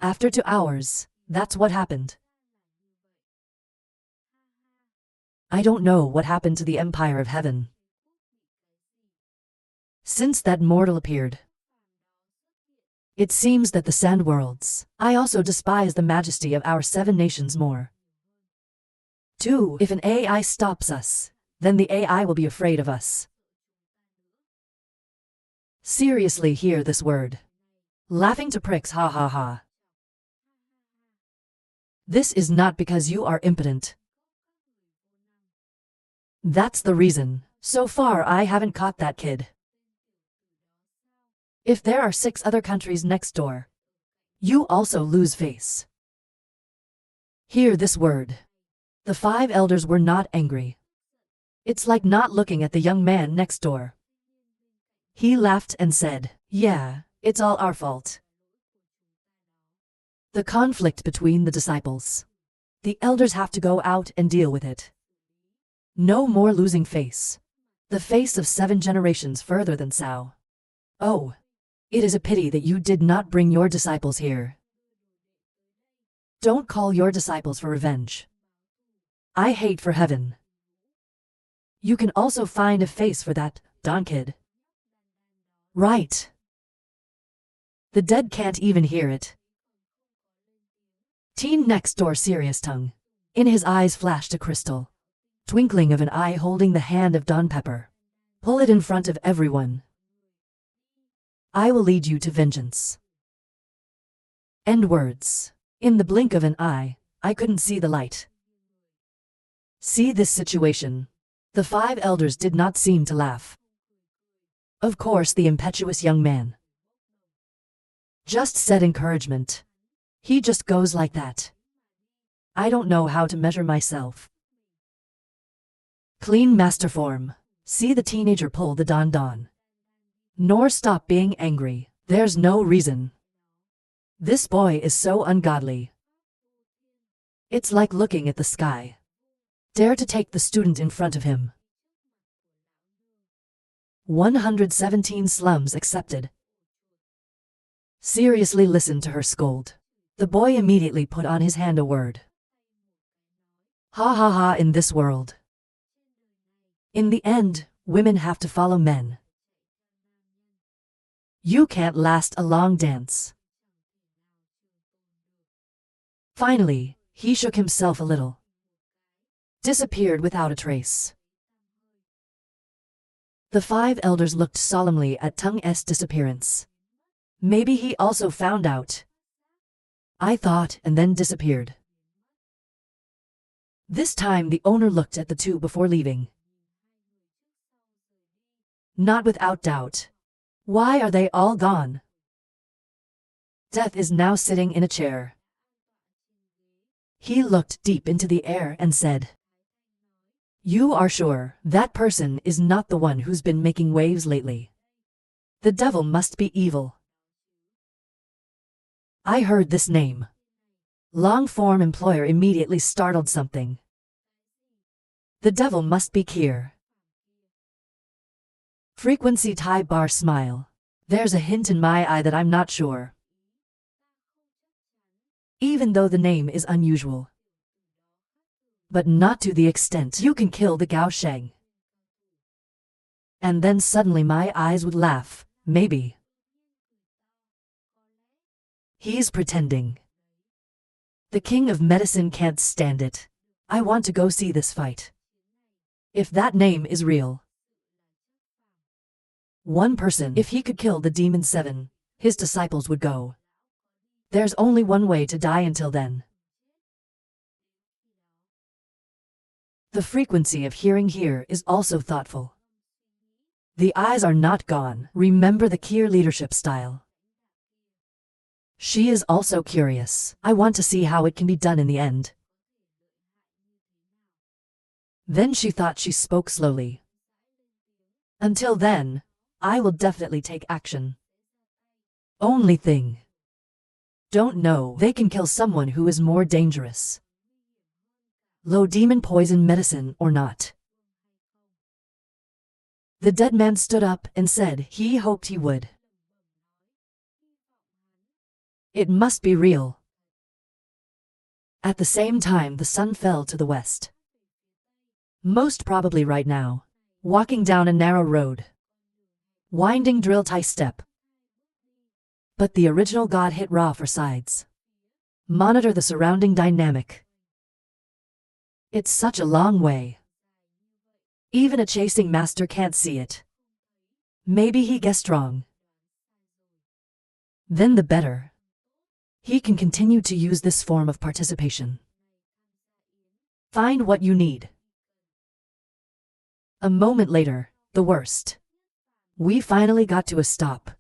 After 2 hours, that's what happened. I don't know what happened to the Empire of Heaven. Since that mortal appeared. It seems that the Sand Worlds. I also despise the majesty of our 7 nations more. 2. If an AI stops us, then the AI will be afraid of us. Seriously, hear this word. Laughing to pricks, ha ha ha. This is not because you are impotent. That's the reason. So far I haven't caught that kid. If there are 6 other countries next door, you also lose face. Hear this word. The 5 elders were not angry. It's like not looking at the young man next door. He laughed and said, "Yeah, it's all our fault." The conflict between the disciples. The elders have to go out and deal with it. No more losing face. The face of 7 generations further than Sao. Oh, it is a pity that you did not bring your disciples here. Don't call your disciples for revenge. I hate for heaven. You can also find a face for that, Don kid. Right. The dead can't even hear it. Teen next door, serious tongue. In his eyes flashed a crystal. Twinkling of an eye holding the hand of Don Pepper. Pull it in front of everyone. I will lead you to vengeance. End words. In the blink of an eye, I couldn't see the light. See this situation. The 5 elders did not seem to laugh. Of course, the impetuous young man just said encouragement. He just goes like that. I don't know how to measure myself. Clean master form. See the teenager pull the don. Nor stop being angry. There's no reason. This boy is so ungodly. It's like looking at the sky. Dare to take the student in front of him. 117 slums accepted. Seriously, listen to her scold. The boy immediately put on his hand a word. Ha ha ha, in this world. In the end, women have to follow men. You can't last a long dance. Finally, he shook himself a little. Disappeared without a trace. The 5 elders looked solemnly at Tung's disappearance. Maybe he also found out. I thought, and then disappeared. This time the owner looked at the 2 before leaving. Not without doubt. Why are they all gone? Death is now sitting in a chair. He looked deep into the air and said, "You are sure that person is not the one who's been making waves lately? The devil must be evil." I heard this name. Long-form employer immediately startled something. The devil must be Kier. Frequency Thai bar smile. There's a hint in my eye that I'm not sure. Even though the name is unusual. But not to the extent you can kill the Gao Sheng. And then suddenly my eyes would laugh, maybe. He's pretending. The king of medicine can't stand it. I want to go see this fight. If that name is real. One person, if he could kill the demon 7, his disciples would go. There's only one way to die until then. The frequency of hearing here is also thoughtful. The eyes are not gone. Remember the Kier leadership style. She is also curious. I want to see how it can be done in the end. Then she thought. She spoke slowly. Until then, I will definitely take action. Only thing. Don't know, they can kill someone who is more dangerous. Low demon poison medicine or not. The dead man stood up and said he hoped he would. It must be real. At the same time, the sun fell to the west. Most probably right now, walking down a narrow road. Winding drill tie step. But the original god hit raw for sides. Monitor the surrounding dynamic. It's such a long way. Even a chasing master can't see it. Maybe he guessed wrong. Then the better. He can continue to use this form of participation. Find what you need. A moment later, the worst. We finally got to a stop.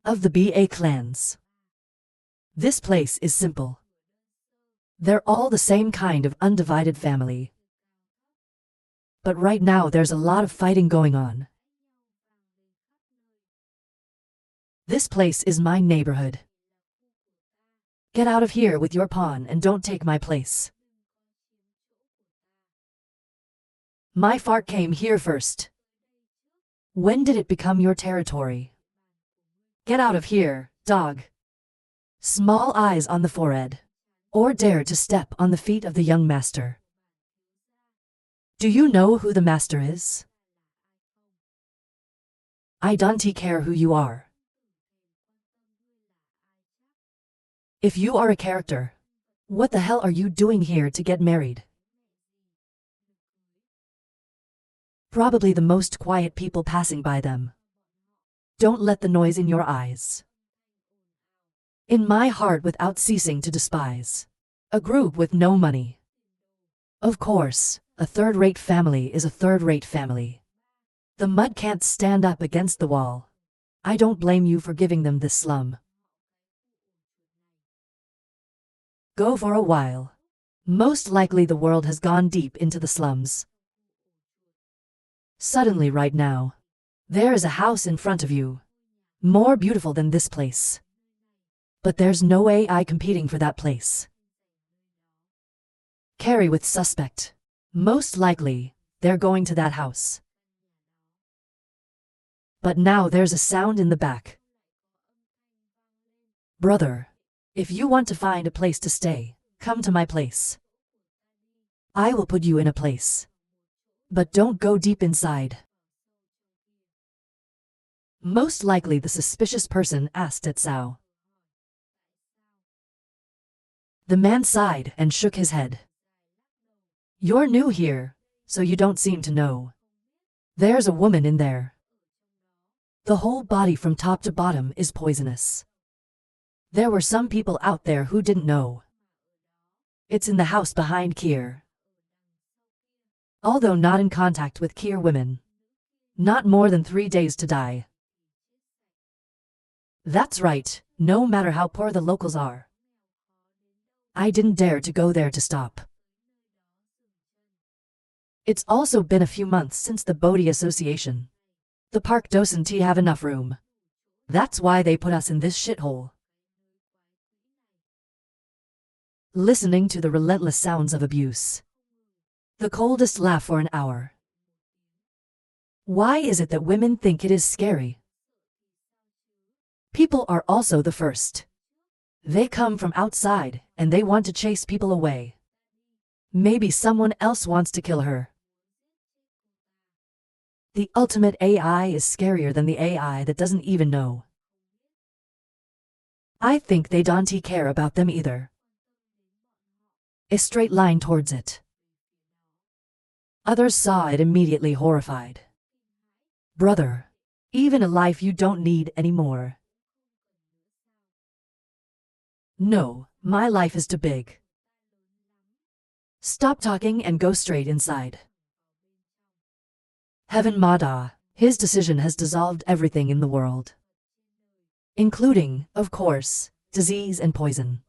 Of the BA clans. This place is simple. They're all the same kind of undivided family. But right now there's a lot of fighting going on. This place is my neighborhood. Get out of here with your pawn and don't take my place. My fart came here first. When did it become your territory? Get out of here, dog. Small eyes on the forehead. Or dare to step on the feet of the young master. Do you know who the master is? I don't care who you are. If you are a character, what the hell are you doing here to get married? Probably the most quiet people passing by them. Don't let the noise in your eyes. In my heart without ceasing to despise. A group with no money. Of course, a third-rate family is a third-rate family. The mud can't stand up against the wall. I don't blame you for giving them this slum. Go for a while. Most likely the world has gone deep into the slums. Suddenly right now, there is a house in front of you. More beautiful than this place. But there's no AI competing for that place. Carry with suspect. Most likely, they're going to that house. But now there's a sound in the back. Brother, if you want to find a place to stay, come to my place. I will put you in a place. But don't go deep inside. Most likely the suspicious person asked at Sao. The man sighed and shook his head. You're new here, so you don't seem to know. There's a woman in there. The whole body from top to bottom is poisonous. There were some people out there who didn't know. It's in the house behind Kier. Although not in contact with Kier women. Not more than 3 days to die. That's right, no matter how poor the locals are. I didn't dare to go there to stop. It's also been a few months since the Bodhi Association. The park doesn't have enough room. That's why they put us in this shithole. Listening to the relentless sounds of abuse. The coldest laugh for an hour. Why is it that women think it is scary? People are also the first. They come from outside, and they want to chase people away. Maybe someone else wants to kill her. The ultimate AI is scarier than the AI that doesn't even know. I think they don't care about them either. A straight line towards it. Others saw it immediately horrified. Brother, even a life you don't need anymore. No, my life is too big. Stop talking and go straight inside. Heaven Mada, his decision has dissolved everything in the world. Including, of course, disease and poison.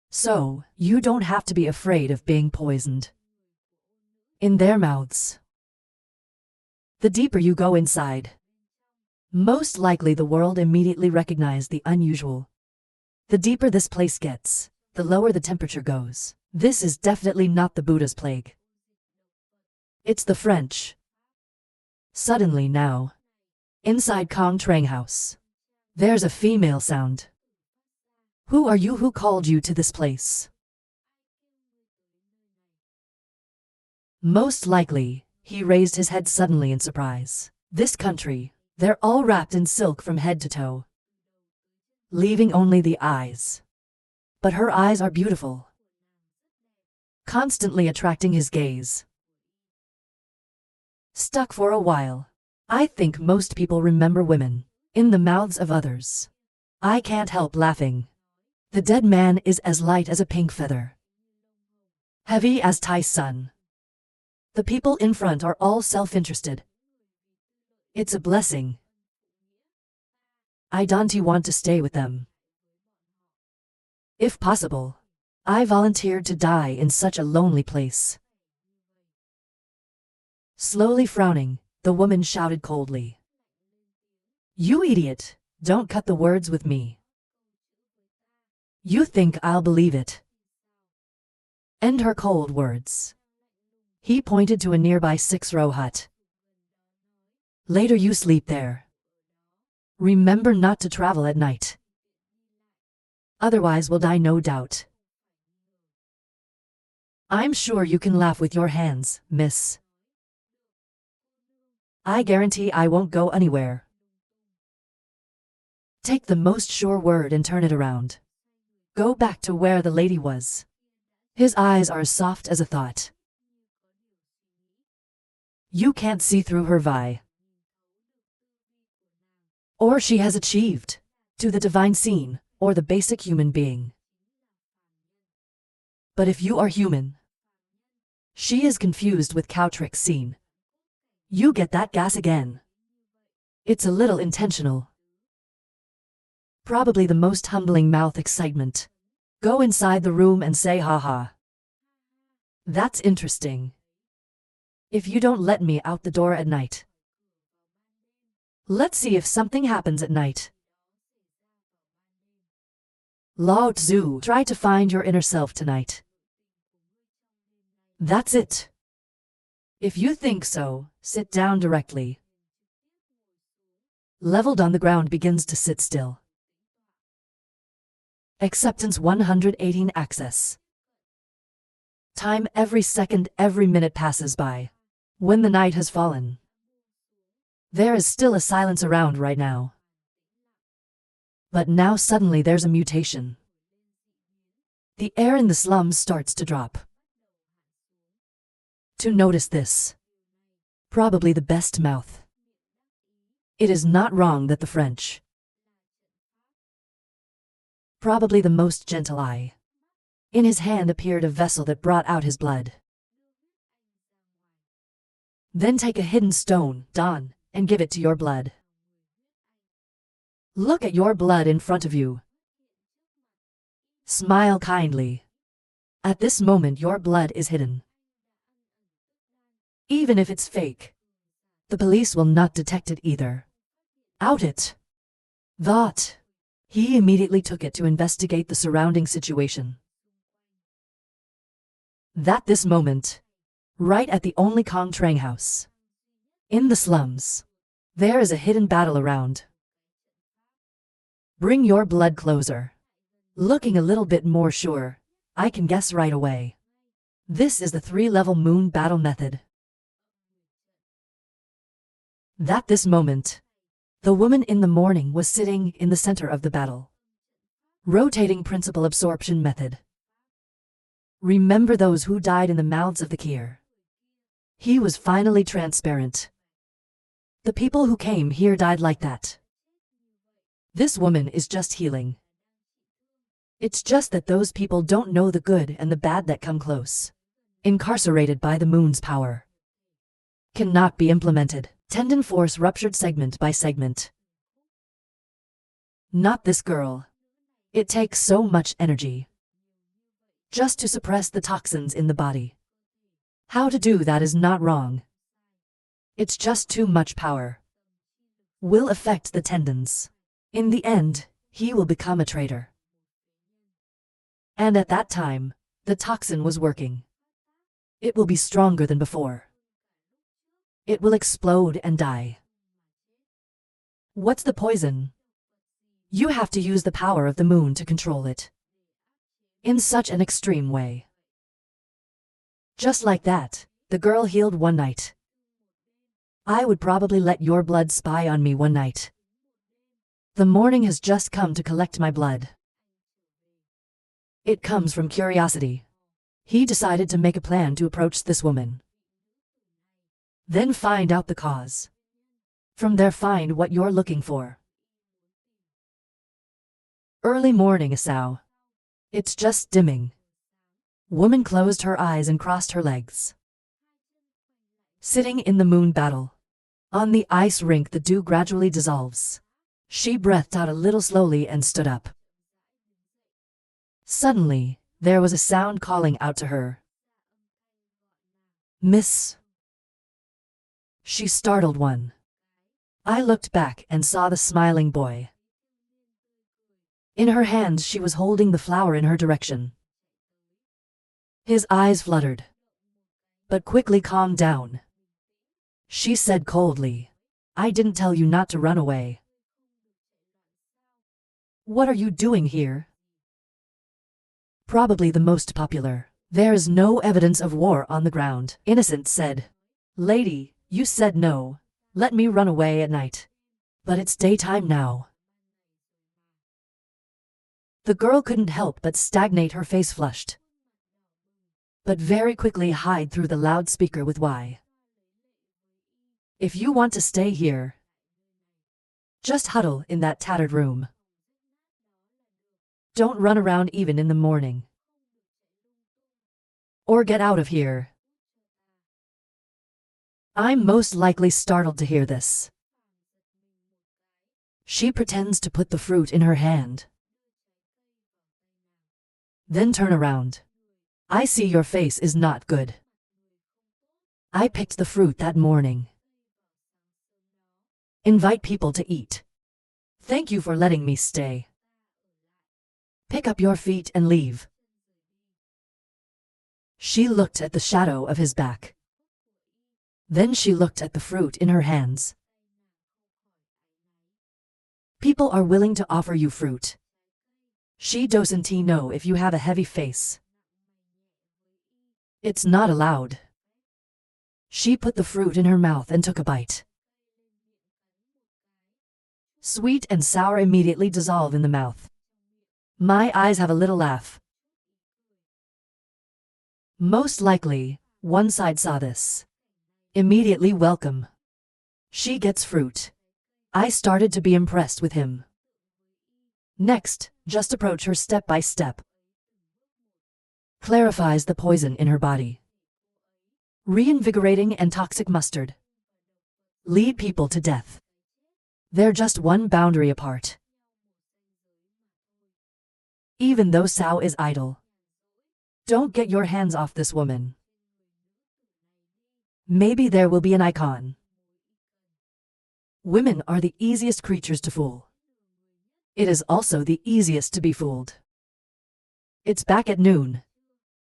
So, you don't have to be afraid of being poisoned. In their mouths. The deeper you go inside, most likely the world immediately recognizes the unusual. The deeper this place gets, the lower the temperature goes. This is definitely not the Buddha's plague. It's the French. Suddenly now, inside Kong Trang House, there's a female sound. Who are you? Who called you to this place? Most likely, he raised his head suddenly in surprise. This country, they're all wrapped in silk from head to toe, leaving only the eyes. But her eyes are beautiful, constantly attracting his gaze. Stuck for a while. I think most people remember women in the mouths of others. I can't help laughing. The dead man is as light as a pink feather, heavy as Ty's sun. The people in front are all self-interested. It's a blessing. I don't want to stay with them. If possible, I volunteered to die in such a lonely place. Slowly frowning, the woman shouted coldly. You idiot, don't cut the words with me. You think I'll believe it? End her cold words. He pointed to a nearby 6-row hut. Later you sleep there. Remember not to travel at night. Otherwise we'll die, no doubt. I'm sure you can laugh with your hands, miss. I guarantee I won't go anywhere. Take the most sure word and turn it around. Go back to where the lady was. His eyes are as soft as a thought. You can't see through her vi. Or she has achieved to the divine scene, or the basic human being. But if you are human, she is confused with cow trick scene. You get that gas again. It's a little intentional. Probably the most humbling mouth excitement. Go inside the room and say haha. That's interesting. If you don't let me out the door at night. Let's see if something happens at night. Lao Tzu, try to find your inner self tonight. That's it. If you think so, sit down directly. Leveled on the ground begins to sit still. Acceptance 118 access. Time every second, every minute passes by. When the night has fallen. There is still a silence around right now. But now suddenly there's a mutation. The air in the slums starts to drop. To notice this. Probably the best mouth. It is not wrong that the French. Probably the most gentle eye. In his hand appeared a vessel that brought out his blood. Then take a hidden stone, Don, and give it to your blood. Look at your blood in front of you. Smile kindly. At this moment your blood is hidden. Even if it's fake, the police will not detect it either. Out it. That. He immediately took it to investigate the surrounding situation. That this moment, right at the only Kong Trang house. In the slums, there is a hidden battle around. Bring your blood closer. Looking a little bit more sure, I can guess right away. This is the 3-level moon battle method. That this moment, the woman in the morning was sitting in the center of the battle. Rotating principal absorption method. Remember those who died in the mouths of the Kier. He was finally transparent. The people who came here died like that. This woman is just healing. It's just that those people don't know the good and the bad that come close. Incarcerated by the moon's power. Cannot be implemented. Tendon force ruptured segment by segment. Not this girl. It takes so much energy. Just to suppress the toxins in the body. How to do that is not wrong. It's just too much power. Will affect the tendons. In the end, he will become a traitor. And at that time, the toxin was working. It will be stronger than before. It will explode and die. What's the poison? You have to use the power of the moon to control it. In such an extreme way. Just like that, the girl healed one night. I would probably let your blood spy on me one night. The morning has just come to collect my blood. It comes from curiosity. He decided to make a plan to approach this woman. Then find out the cause. From there find what you're looking for. Early morning, Asao. It's just dimming. Woman closed her eyes and crossed her legs. Sitting in the moon battle. On the ice rink, the dew gradually dissolves. She breathed out a little slowly and stood up. Suddenly, there was a sound calling out to her. Miss. She startled one. I looked back and saw the smiling boy. In her hands she was holding the flower in her direction. His eyes fluttered, but quickly calmed down. She said coldly, I didn't tell you not to run away. What are you doing here? Probably the most popular. There's no evidence of war on the ground. Innocent said. Lady, you said no. Let me run away at night. But it's daytime now. The girl couldn't help but stagnate, her face flushed. But very quickly hide through the loudspeaker with why. If you want to stay here, just huddle in that tattered room. Don't run around even in the morning. Or get out of here. I'm most likely startled to hear this. She pretends to put the fruit in her hand. Then turn around. I see your face is not good. I picked the fruit that morning. Invite people to eat. Thank you for letting me stay. Pick up your feet and leave. She looked at the shadow of his back. Then she looked at the fruit in her hands. People are willing to offer you fruit. She doesn't know if you have a heavy face. It's not allowed. She put the fruit in her mouth and took a bite. Sweet and sour immediately dissolve in the mouth. My eyes have a little laugh. Most likely, one side saw this. Immediately welcome. She gets fruit. I started to be impressed with him. Next, just approach her step by step. Clarifies the poison in her body. Reinvigorating and toxic mustard. Lead people to death. They're just one boundary apart. Even though Sao is idle. Don't get your hands off this woman. Maybe there will be an icon. Women are the easiest creatures to fool. It is also the easiest to be fooled. It's back at noon.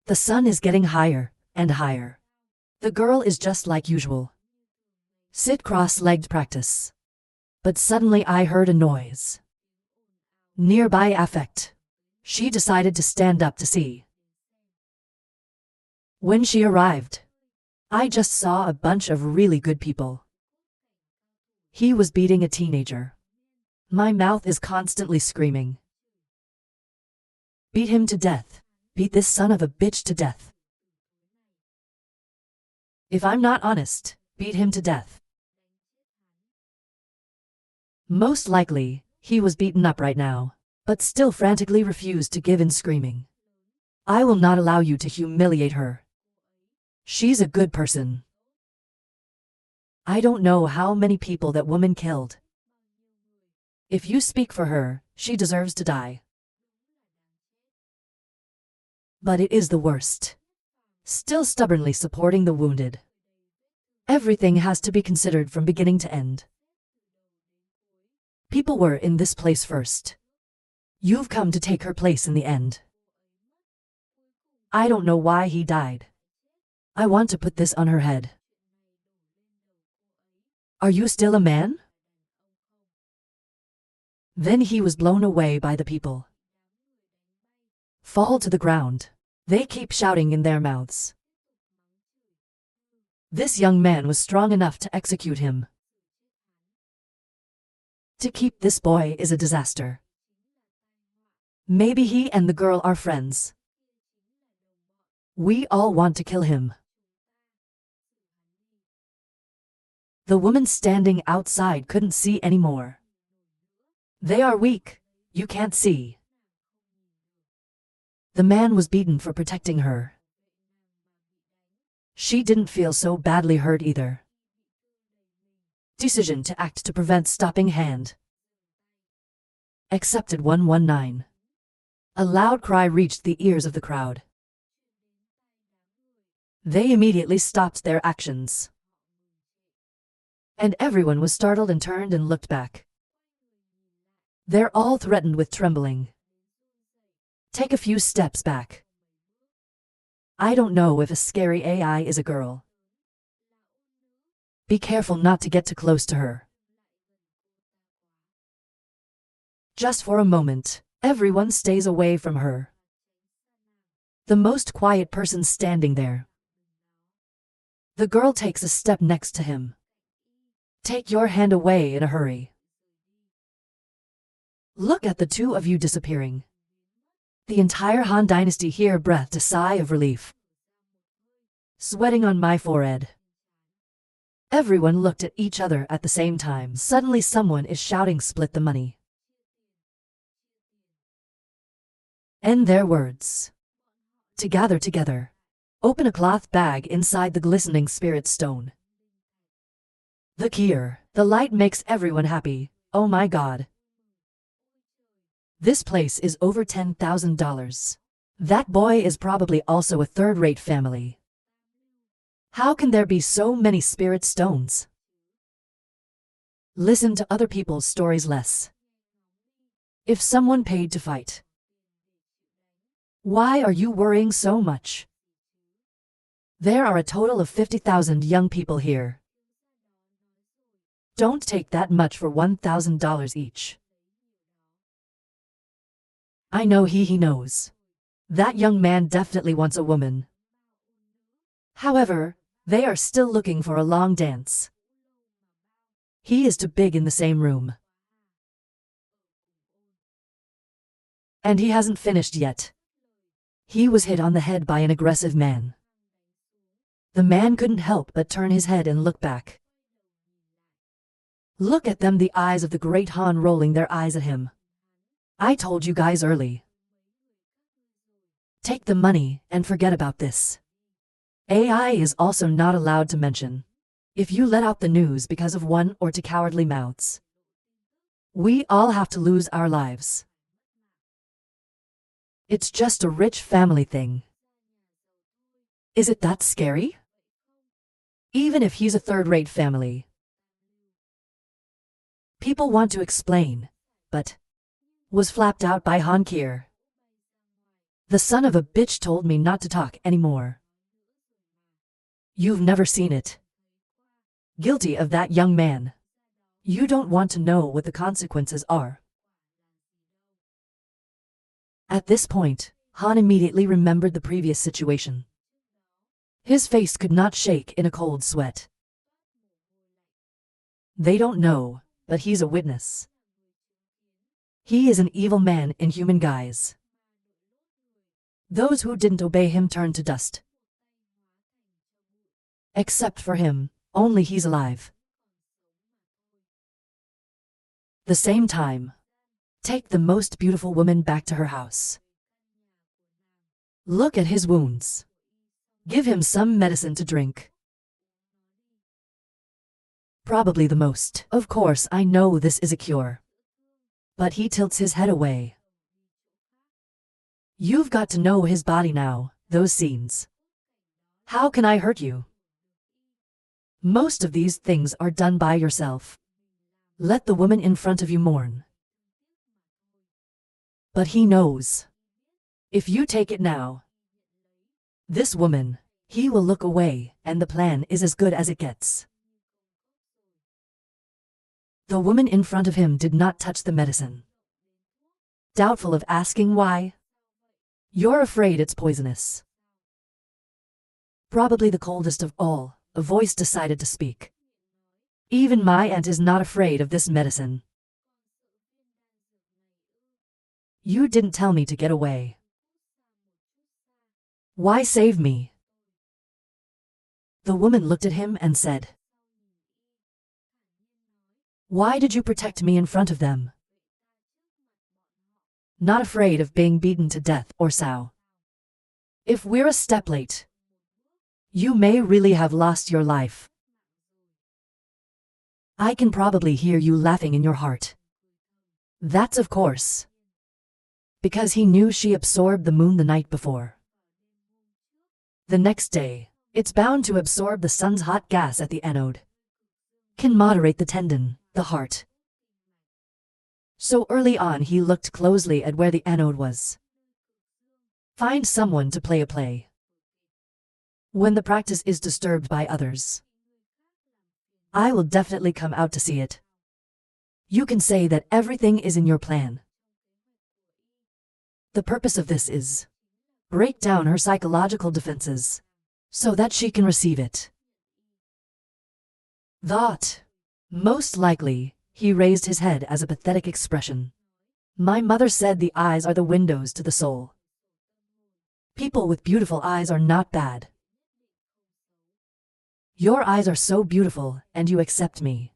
The sun is getting higher and higher. The girl is just like usual. Sit cross-legged practice. But suddenly I heard a noise. Nearby affect. She decided to stand up to see. When she arrived, I just saw a bunch of really good people. He was beating a teenager. My mouth is constantly screaming. Beat him to death. Beat this son of a bitch to death. If I'm not honest, beat him to death. Most likely, he was beaten up right now, but still frantically refused to give in, screaming. I will not allow you to humiliate her. She's a good person. I don't know how many people that woman killed. If you speak for her, she deserves to die. But it is the worst. Still stubbornly supporting the wounded. Everything has to be considered from beginning to end. People were in this place first. You've come to take her place in the end. I don't know why he died. I want to put this on her head. Are you still a man? Then he was blown away by the people. Fall to the ground. They keep shouting in their mouths. This young man was strong enough to execute him. To keep this boy is a disaster. Maybe he and the girl are friends. We all want to kill him. The woman standing outside couldn't see anymore. They are weak, you can't see. The man was beaten for protecting her. She didn't feel so badly hurt either. Decision to act to prevent stopping hand. Accepted 119. A loud cry reached the ears of the crowd. They immediately stopped their actions. And everyone was startled and turned and looked back. They're all threatened with trembling. Take a few steps back. I don't know if a scary AI is a girl. Be careful not to get too close to her. Just for a moment, everyone stays away from her. The most quiet person standing there. The girl takes a step next to him. Take your hand away in a hurry. Look at the two of you disappearing. The entire Han dynasty here breathed a sigh of relief. Sweating on my forehead. Everyone looked at each other at the same time. Suddenly someone is shouting, "Split the money." End their words. To gather together. Open a cloth bag inside the glistening spirit stone. The Kier, the light makes everyone happy. Oh my God. This place is over $10,000. That boy is probably also a third-rate family. How can there be so many spirit stones? Listen to other people's stories less. If someone paid to fight, why are you worrying so much? There are a total of 50,000 young people here. Don't take that much for $1,000 each. I know he knows. That young man definitely wants a woman. However, they are still looking for a long dance. He is too big in the same room. And he hasn't finished yet. He was hit on the head by an aggressive man. The man couldn't help but turn his head and look back. Look at them, the eyes of the great Han rolling their eyes at him. I told you guys early. Take the money and forget about this. AI is also not allowed to mention. If you let out the news because of one or two cowardly mouths, we all have to lose our lives. It's just a rich family thing. Is it that scary? Even if he's a third-rate family. People want to explain, but was flapped out by Han Kier. The son of a bitch told me not to talk anymore. You've never seen it. Guilty of that young man. You don't want to know what the consequences are. At this point, Han immediately remembered the previous situation. His face could not shake in a cold sweat. They don't know, but he's a witness. He is an evil man in human guise. Those who didn't obey him turned to dust. Except for him, only he's alive. The same time, take the most beautiful woman back to her house. Look at his wounds. Give him some medicine to drink. Probably the most. Of course, I know this is a cure. But he tilts his head away. You've got to know his body now, those scenes. How can I hurt you? Most of these things are done by yourself. Let the woman in front of you mourn. But he knows. If you take it now, this woman, he will look away, and the plan is as good as it gets. The woman in front of him did not touch the medicine. doubtful of asking why. You're afraid it's poisonous. Probably the coldest of all, a voice decided to speak. Even my aunt is not afraid of this medicine. You didn't tell me to get away. Why save me? The woman looked at him and said, Why did you protect me in front of them? Not afraid of being beaten to death or so. If we're a step late, you may really have lost your life. I can probably hear you laughing in your heart. That's of course because he knew she absorbed the moon the night before. The next day, it's bound to absorb the sun's hot gas at the anode. Can moderate the tendon, the heart. So early on he looked closely at where the anode was. Find someone to play a play. When the practice is disturbed by others, I will definitely come out to see it. You can say that everything is in your plan. The purpose of this is break down her psychological defenses so that she can receive it. That. Most likely, he raised his head as a pathetic expression. My mother said the eyes are the windows to the soul. People with beautiful eyes are not bad. Your eyes are so beautiful, and you accept me.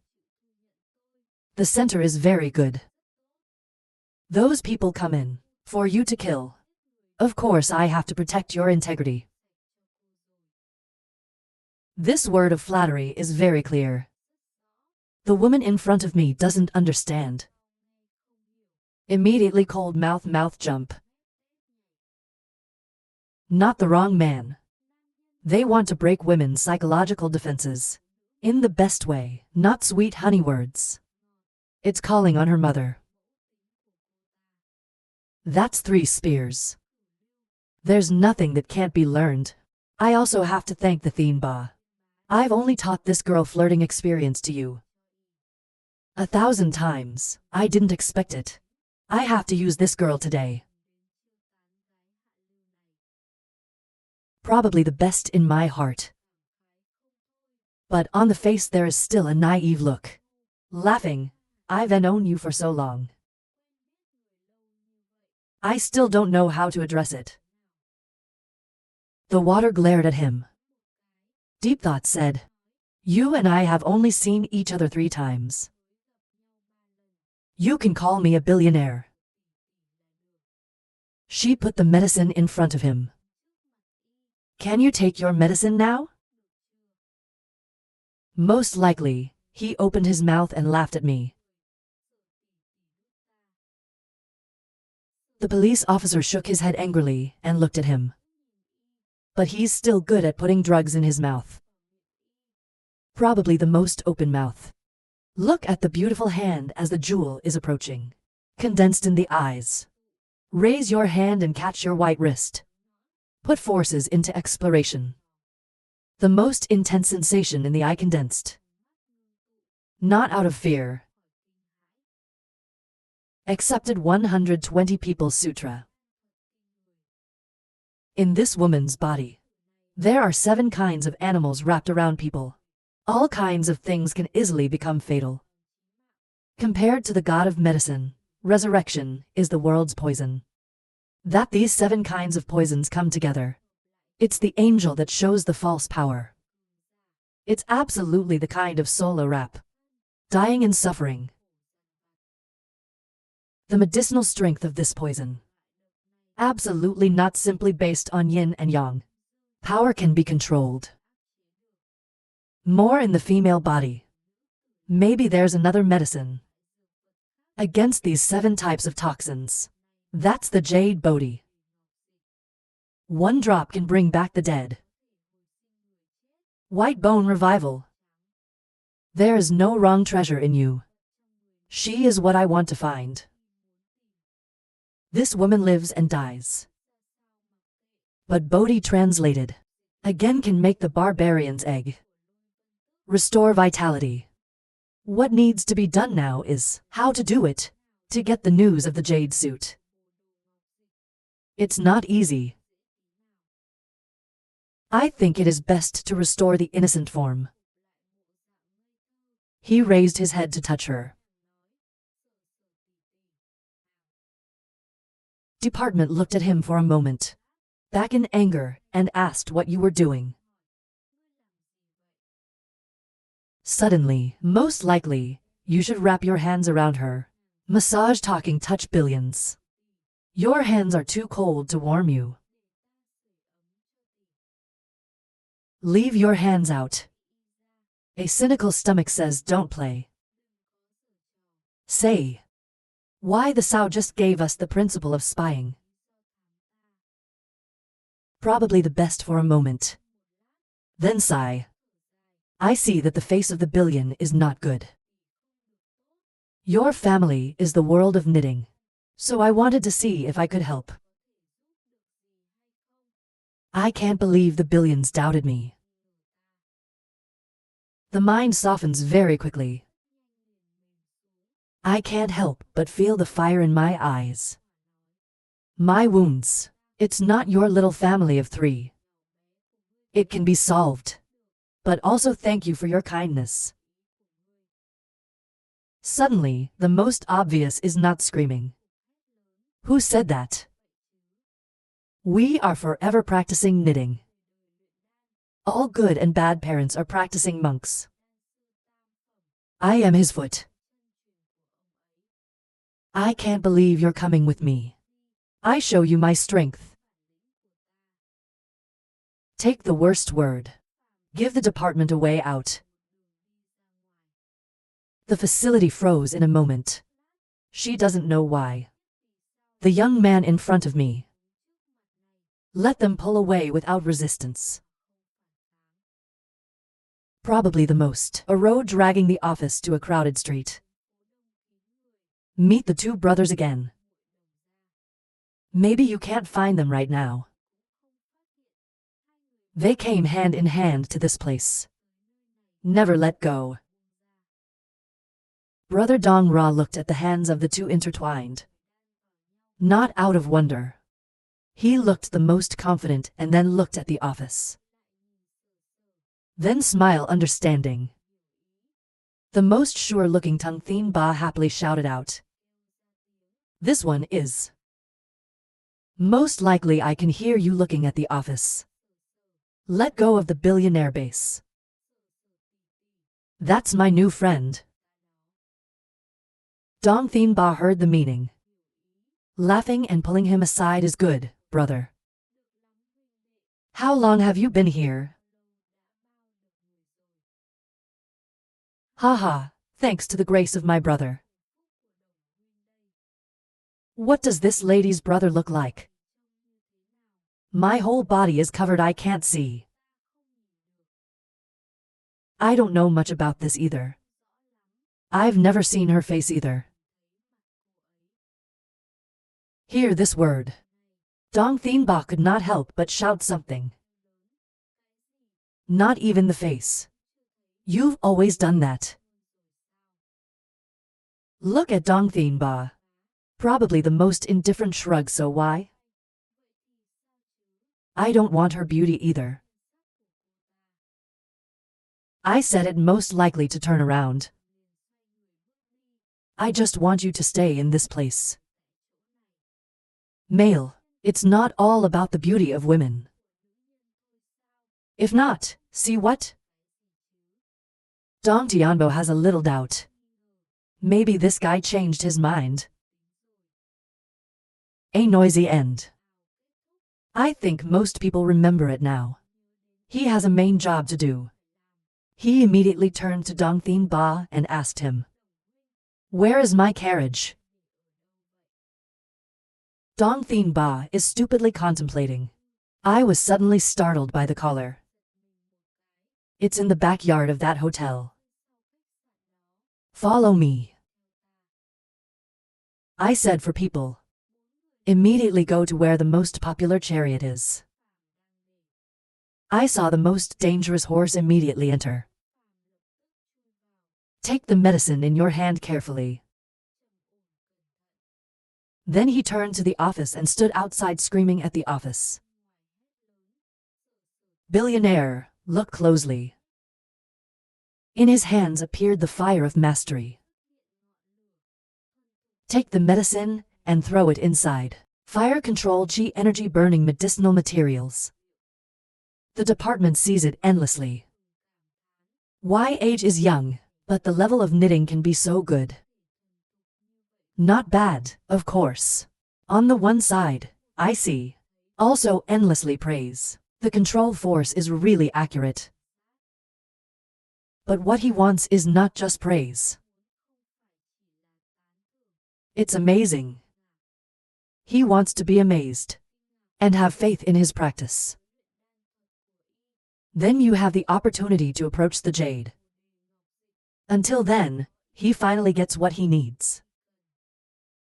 The center is very good. Those people come in for you to kill. Of course I have to protect your integrity. This word of flattery is very clear. The woman in front of me doesn't understand. Immediately cold mouth jump. Not the wrong man. They want to break women's psychological defenses. In the best way, not sweet honey words. It's calling on her mother. That's 3 spears. There's nothing that can't be learned. I also have to thank the Thien Ba. I've only taught this girl flirting experience to you 1,000 times. I didn't expect it. I have to use this girl today. Probably the best in my heart. But on the face there is still a naive look. Laughing, I've known you for so long. I still don't know how to address it. The water glared at him. Deep Thought said, You and I have only seen each other 3 times. You can call me a billionaire. She put the medicine in front of him. Can you take your medicine now? Most likely, he opened his mouth and laughed at me. The police officer shook his head angrily and looked at him. But he's still good at putting drugs in his mouth. Probably the most open mouth. Look at the beautiful hand as the jewel is approaching. Condensed in the eyes. Raise your hand and catch your white wrist. Put forces into exploration. The most intense sensation in the eye condensed. Not out of fear. Accepted 120 People's Sutra. In this woman's body, there are 7 kinds of animals wrapped around people. All kinds of things can easily become fatal. Compared to the god of medicine, resurrection is the world's poison. That these 7 kinds of poisons come together. It's the angel that shows the false power. It's absolutely the kind of solo rap. Dying and suffering. The medicinal strength of this poison. Absolutely not simply based on yin and yang. Power can be controlled. More in the female body. Maybe there's another medicine. Against these 7 types of toxins. That's the Jade Bodhi. 1 drop can bring back the dead. White bone revival. There is no wrong treasure in you. She is what I want to find. This woman lives and dies. But Bodhi translated, again can make the barbarian's egg. Restore vitality. What needs to be done now is how to do it, to get the news of the jade suit. It's not easy. I think it is best to restore the innocent form. He raised his head to touch her. Department looked at him for a moment, back in anger, and asked what you were doing. Suddenly, most likely, you should wrap your hands around her. Massage talking touch billions. Your hands are too cold to warm you. Leave your hands out. A cynical stomach says don't play. Say. Why the Sao just gave us the principle of spying. Probably the best for a moment. Then sigh. I see that the face of the billion is not good. Your family is the world of knitting, so I wanted to see if I could help. I can't believe the billions doubted me. The mind softens very quickly. I can't help but feel the fire in my eyes. My wounds. It's not your little family of 3. It can be solved. But also thank you for your kindness. Suddenly, the most obvious is not screaming. Who said that? We are forever practicing knitting. All good and bad parents are practicing monks. I am his foot. I can't believe you're coming with me. I show you my strength. Take the worst word. Give the department a way out. The facility froze in a moment. She doesn't know why. The young man in front of me. Let them pull away without resistance. Probably the most. A road dragging the office to a crowded street. Meet the 2 brothers again. Maybe you can't find them right now. They came hand in hand to this place. Never let go. Brother Dong Ra looked at the hands of the 2 intertwined. Not out of wonder. He looked the most confident and then looked at the office. Then smile understanding. The most sure-looking Tung Thien Ba happily shouted out. This one is. Most likely I can hear you looking at the office. Let go of the billionaire base. That's my new friend. Dong Thien Ba heard the meaning. Laughing and pulling him aside is good, brother. How long have you been here? Haha, thanks to the grace of my brother. What does this lady's brother look like? My whole body is covered, I can't see. I don't know much about this either. I've never seen her face either. Hear this word. Dong Thien Ba could not help but shout something. Not even the face. You've always done that. Look at Dong Thien Ba. Probably the most indifferent shrug, so why? I don't want her beauty either. I said it most likely to turn around. I just want you to stay in this place. Male, it's not all about the beauty of women. If not, see what? Dong Tianbo has a little doubt. Maybe this guy changed his mind. A noisy end. I think most people remember it now. He has a main job to do. He immediately turned to Dong Thien Ba and asked him, "Where is my carriage?" Dong Thien Ba is stupidly contemplating. I was suddenly startled by the caller. It's in the backyard of that hotel. Follow me. I said for people. Immediately go to where the most popular chariot is. I saw the most dangerous horse immediately enter. Take the medicine in your hand carefully. Then he turned to the office and stood outside screaming at the office. Billionaire, look closely. In his hands appeared the fire of mastery. Take the medicine and throw it inside. Fire control chi energy burning medicinal materials. The department sees it endlessly. Why age is young, but the level of knitting can be so good. Not bad, of course. On the one side, I see. Also endlessly praise. The control force is really accurate. But what he wants is not just praise. It's amazing. He wants to be amazed. And have faith in his practice. Then you have the opportunity to approach the jade. Until then, he finally gets what he needs.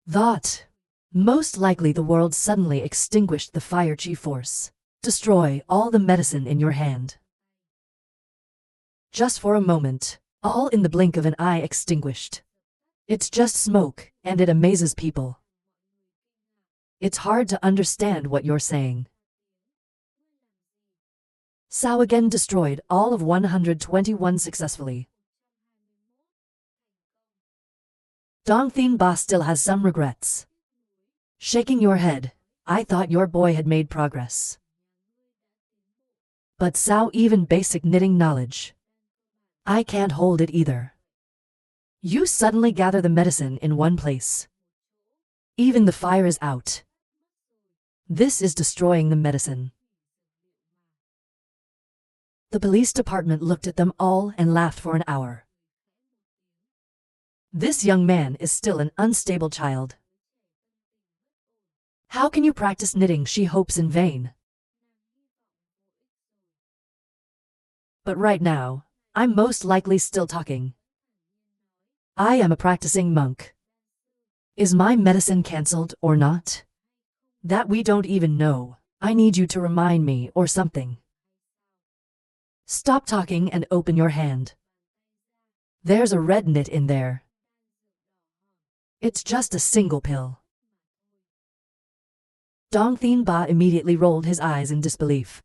Thought. Most likely the world suddenly extinguished the fire chi force. Destroy all the medicine in your hand. Just for a moment, all in the blink of an eye extinguished. It's just smoke, and it amazes people. It's hard to understand what you're saying. Sao again destroyed all of 121 successfully. Dong Thin Ba still has some regrets. Shaking your head, I thought your boy had made progress. But Sao even basic knitting knowledge. I can't hold it either. You suddenly gather the medicine in one place. Even the fire is out. This is destroying the medicine. The police department looked at them all and laughed for an hour. This young man is still an unstable child. How can you practice knitting? She hopes in vain. But right now, I'm most likely still talking. I am a practicing monk. Is my medicine cancelled or not? That we don't even know. I need you to remind me or something. Stop talking and open your hand. There's a red knit in there. It's just a single pill. Dong Thin Ba immediately rolled his eyes in disbelief.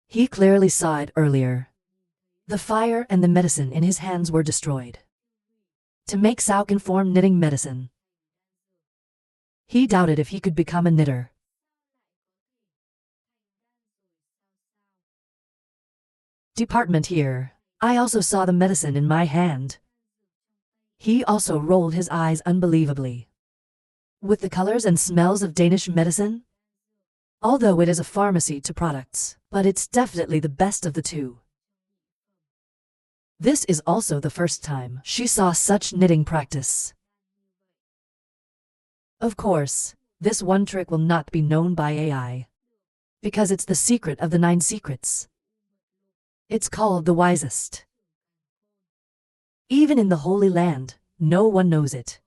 He clearly saw it earlier. The fire and the medicine in his hands were destroyed. To make Sao conform knitting medicine. He doubted if he could become a knitter. Department here. I also saw the medicine in my hand. He also rolled his eyes unbelievably. With the colors and smells of Danish medicine? Although it is a pharmacy to products, but it's definitely the best of the two. This is also the first time she saw such knitting practice. Of course, this one trick will not be known by AI. Because it's the secret of the 9 secrets. It's called the wisest. Even in the Holy Land, no one knows it.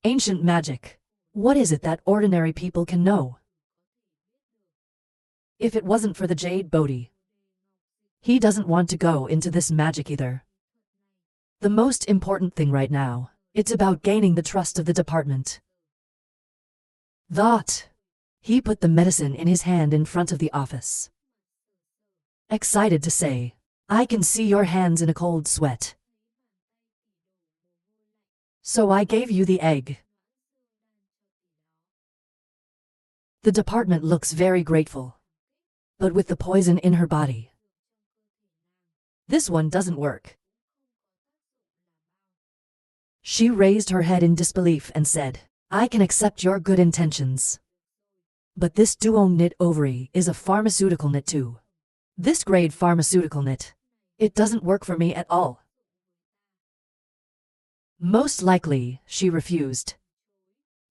Ancient magic. What is it that ordinary people can know? If it wasn't for the Jade Bodhi. He doesn't want to go into this magic either. The most important thing right now, it's about gaining the trust of the department. Thought. He put the medicine in his hand in front of the office. Excited to say, I can see your hands in a cold sweat. So I gave you the egg. The department looks very grateful. But with the poison in her body. This one doesn't work. She raised her head in disbelief and said, I can accept your good intentions. But this duo knit ovary is a pharmaceutical knit too. This grade pharmaceutical knit. It doesn't work for me at all. Most likely, she refused.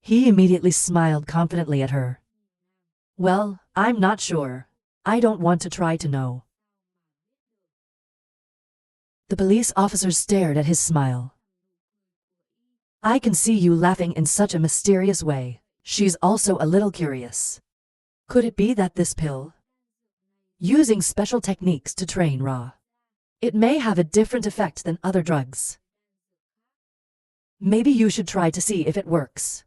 He immediately smiled confidently at her. Well, I'm not sure. I don't want to try to know. The police officers stared at his smile. I can see you laughing in such a mysterious way. She's also a little curious. Could it be that this pill? Using special techniques to train Ra. It may have a different effect than other drugs. Maybe you should try to see if it works.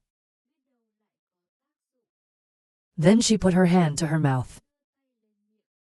Then she put her hand to her mouth.